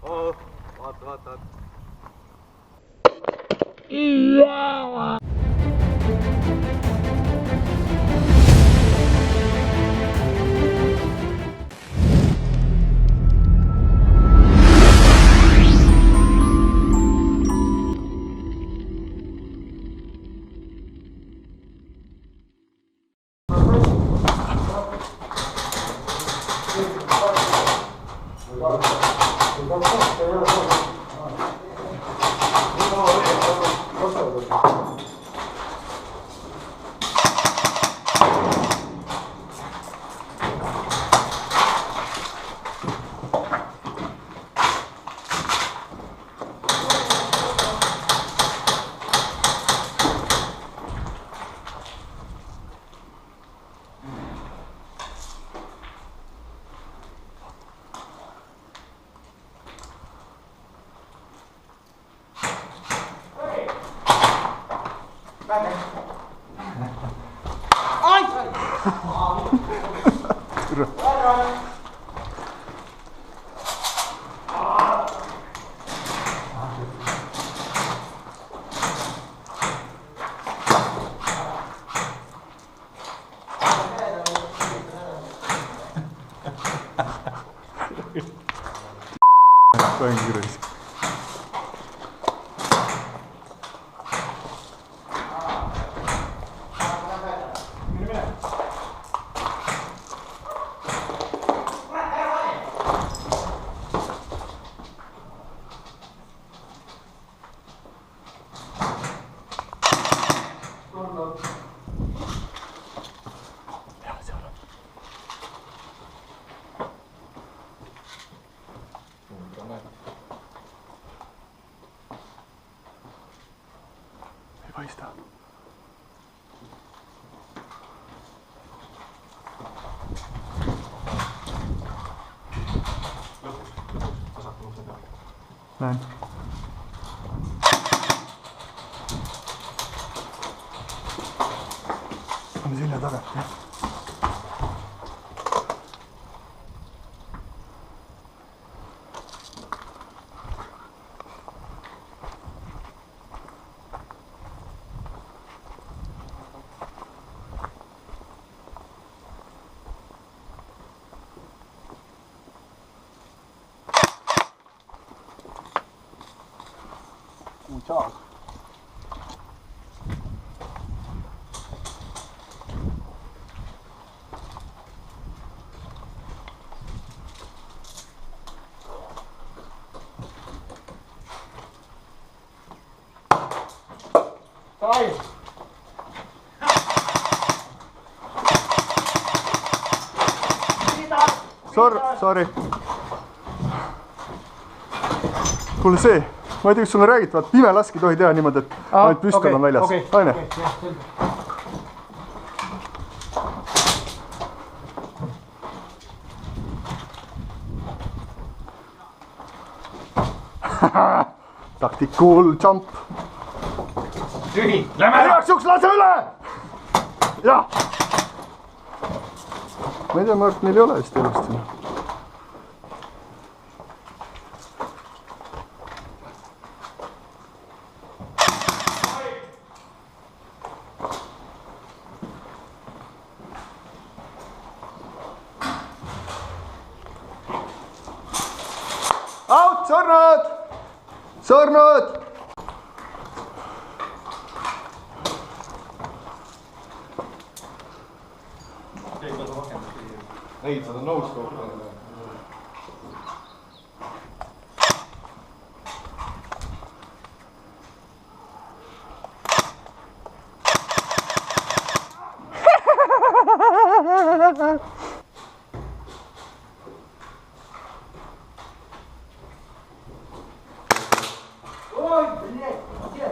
Vaata. Ingrid. Ei paista. Näin. On selja tagant, jah. Ciao. Dai. Sorry. Kuule see, ma ei tea, kas sulle räägid, vaat pime lask ei tohi teha niimoodi, et ainult püstol on väljas. Aine? Tactical jump. Tühi, lähme ära! Heaks juks lase üle! Jah! Ma ei tea, Mart, neil ei ole vist elust siin. Out, surnud! Surnud! Ei, seda no-scope. Ой, блядь, где?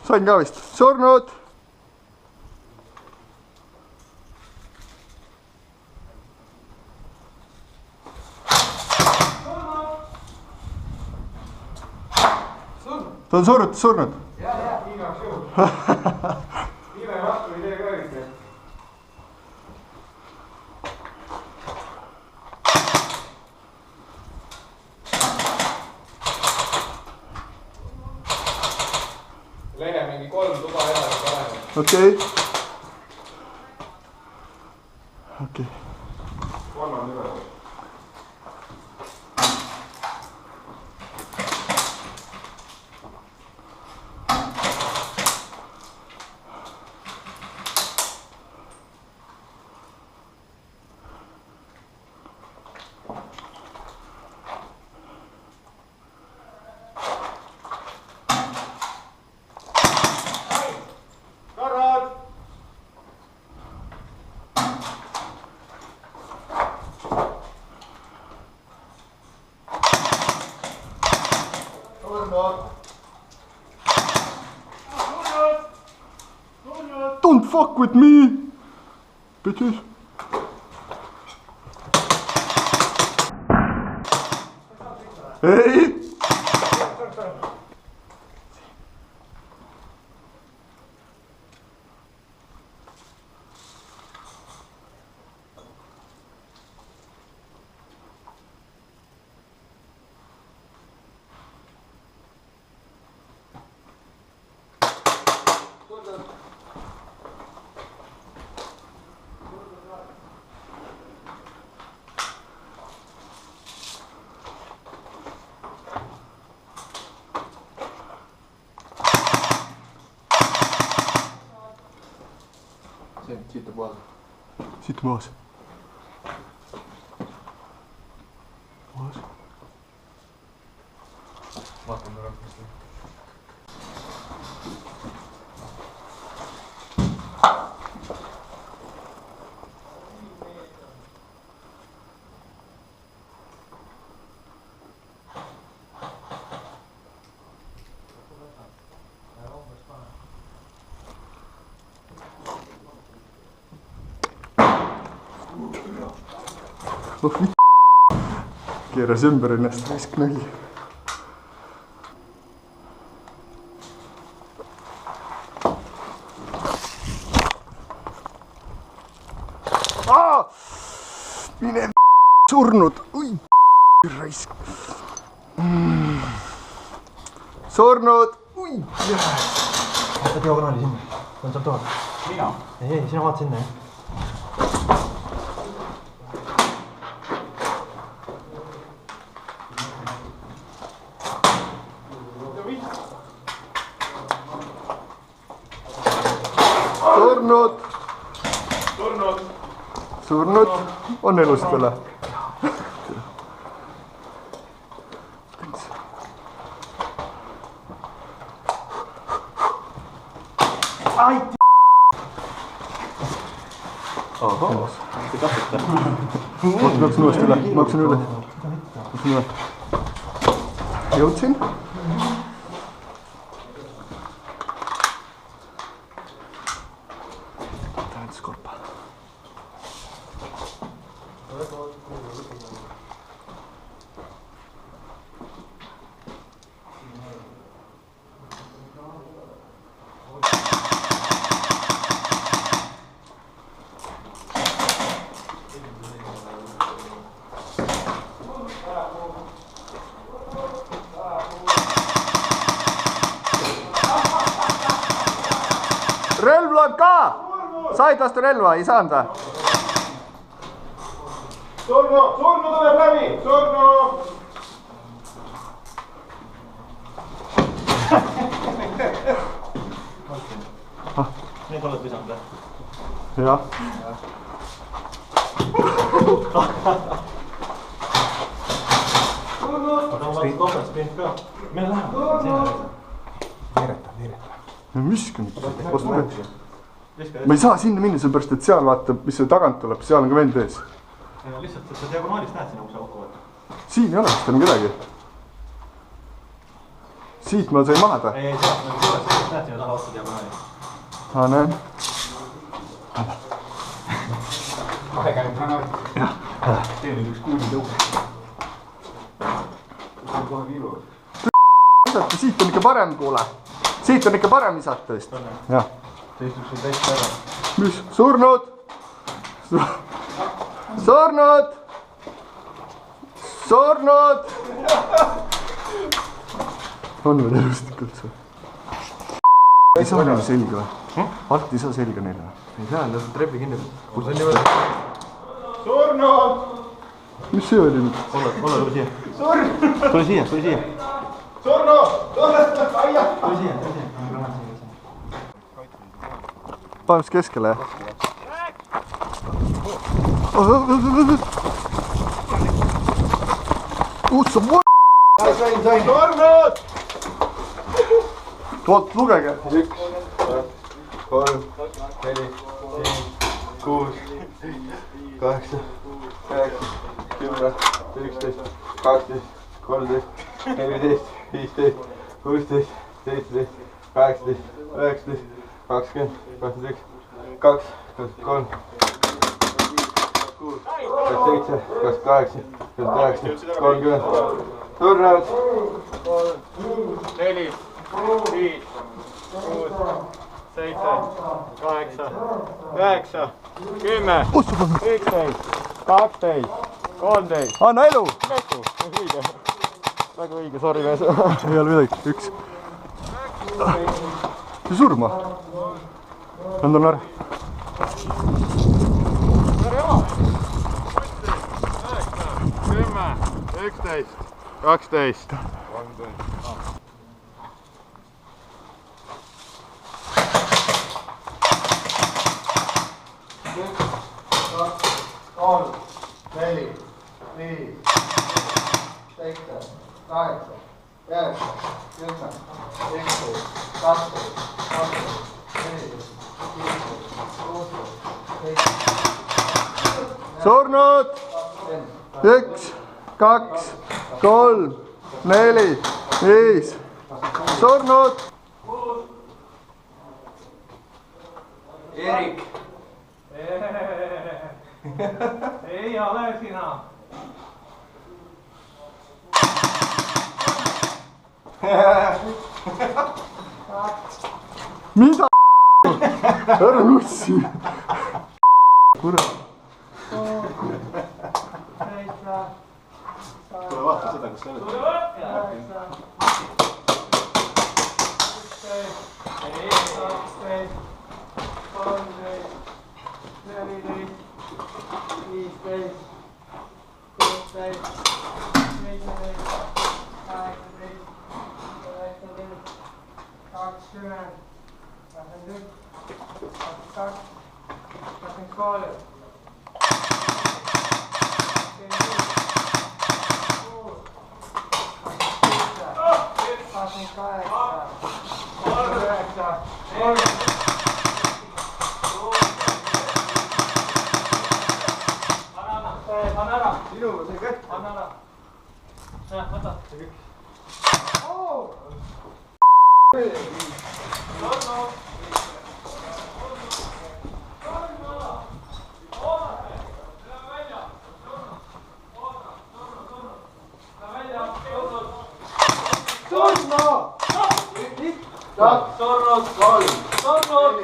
sain ka vist. Surnud. ta on surnud. Igaks juhul. Ime vastu ei tee ka õige. Lehe mingi 3 tuba edasi paremini. Okei. Kolmand üle. Don't fuck with me, bitches. Ei. Siit on puhas. Siit maas. Vaatan ta rohkem. Keeras ümber ennast, risk nägi. Mine surnud. Ui, raisk. Surnud. Ui. Vaata diagonaali sinna. Ta on seal toal. Mina? Ei, sina vaata sinna. Surnud. On elust veel? Ai! Ohoo, te katsete. Ma jooksin uuesti üle, ma jooksin üle. Jõudsin. Tähendus korpa. Relv loeb ka! Said vastu relva, ei saanud või? Surnu tuleb läbi! Surnu! Need oled visanud või? Jah. Aga ma vaatan topelt sprint ka. Meil läheb. Veereta. Miski nüüd. Ma ei saa sinna minna, sellepärast et seal vaata, mis see tagant tuleb, seal on ka vend ees. Lihtsalt, et sa diagonaalist näed sinna, kui sa kokku võtad. Siin ei ole vist enam kedagi. siit ma sain mahada. ei, sealt nagu sellest näed sinna taha otsa diagonaali. Näen. See on nüüd üks kuulitõuk. kohe viilu. Visata, siit on ikka parem, kuule. Siit on ikka parem visata vist. Jah. Teist üks on täiesti ära. Mis? Surnud! Surnud! Surnud! On veel elustik üldse? Ei saa neile selga või? Alt ei saa selga neile või? ei saa, nad trepi kinni. Kus on niimoodi? Surnud! Mis see oli nüüd? Olla, tule siia. Surnud! Tule siia, tule siia. Surnud! Tule aia! Tule siia, tule siia. Paneme keskele, jah? Kus on v***? Sain! Surnud! Oot, lugege. 1, 2, 3, 4, 5, 6, 8, 9, 10, 11, 12, 13, 14, 15, 16, 17, 18, 19, 20, 21, 22, 23, 27, 28, 29, 30. Surnud! 4, 5, 6, 7, 8, 9, 10, 11, 12, 13. Anna elu! Väga õige, sorry mees. Ei ole midagi, üks. See surma. Nad on ära. 10, 11, 12. kolm, neli, viis, seitse, kaheksa, üheksa, 10, 11, 12, 13, 14, 15, 16, 17. Surnud! 1, 2, 3, 4, 5. Surnud! Erik. Ei ole sina. Mida? Ära nussi! Kurat! Tule vaata seda, kas see on.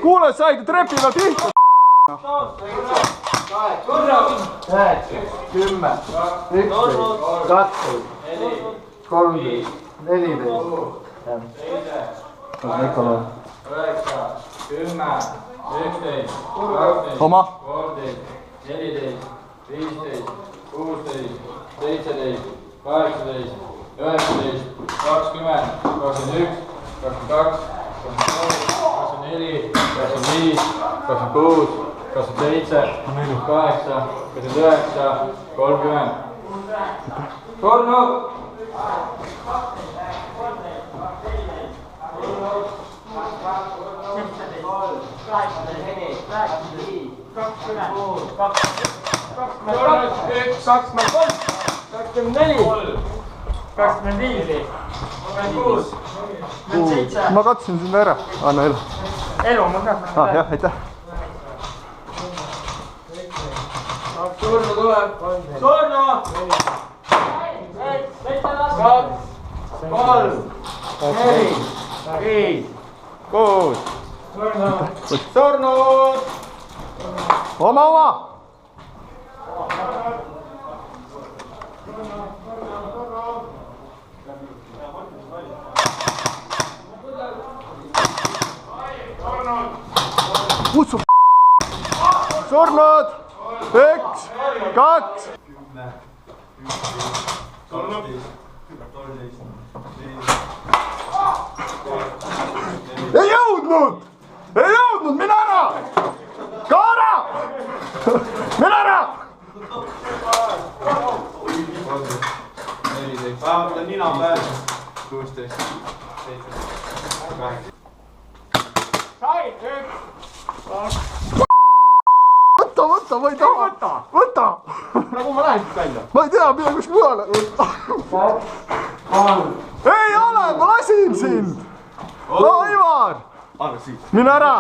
Kuule, said trepi peal pihta! 10, 11, 12, 13, 14. Oma. 14, 15, 16, 17, 18, 19, 20, 21, 22, 23, 24, 25, 26, 27, 28, 29, 30. Surnud! 26, 27. ma katsusin sind ära, anna elu. Elu, ma ka. Jah, aitäh. Surnu tuleb. Surnu! 2, 3, 4, 5, 6. Surnud! Oma! Kutsu surnud! 1, 2. Ei jõudnud! Ei jõudnud! Mine ära! Kaara! Mine ära! vähemalt nina peal. 16, 17, 18. Võta, ma ei taha. Võta! Nagu ma lähen siit välja. Ma ei tea, mine kuskil mujale. Ei ole, ma lasin sind. Aivar! Mine ära!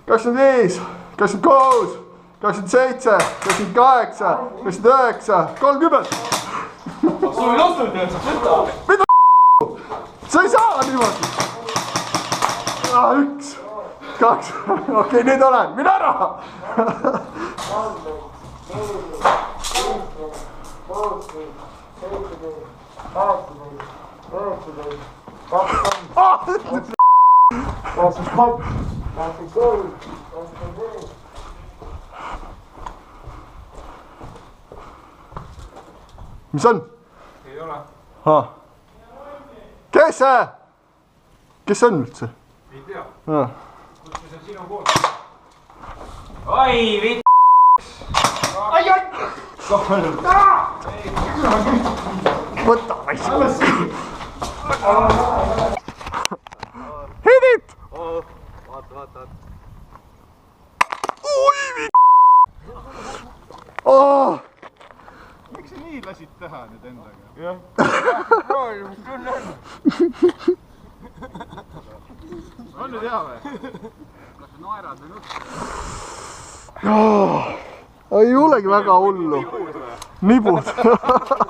25, 26, 27, 28, 29, 30. Sul ei lastud nüüd, võta. Mida sa ei saa niimoodi. 1, 2, okei, nüüd olen, mine ära. 18, mis on? Ei ole. Kes see? Kes see on üldse? Ei tea. Ah. Kus see sinu poolt? oi, vitt. Ai, ai. Võta, raisk. Hit it! Vaata. Oi, vitt! Miks sa nii lasid teha nüüd endaga? Jah. Proovi, mis tunne on. On nüüd hea või? Kas sa naerad või nutad? Ei olegi väga hullu. Nibud.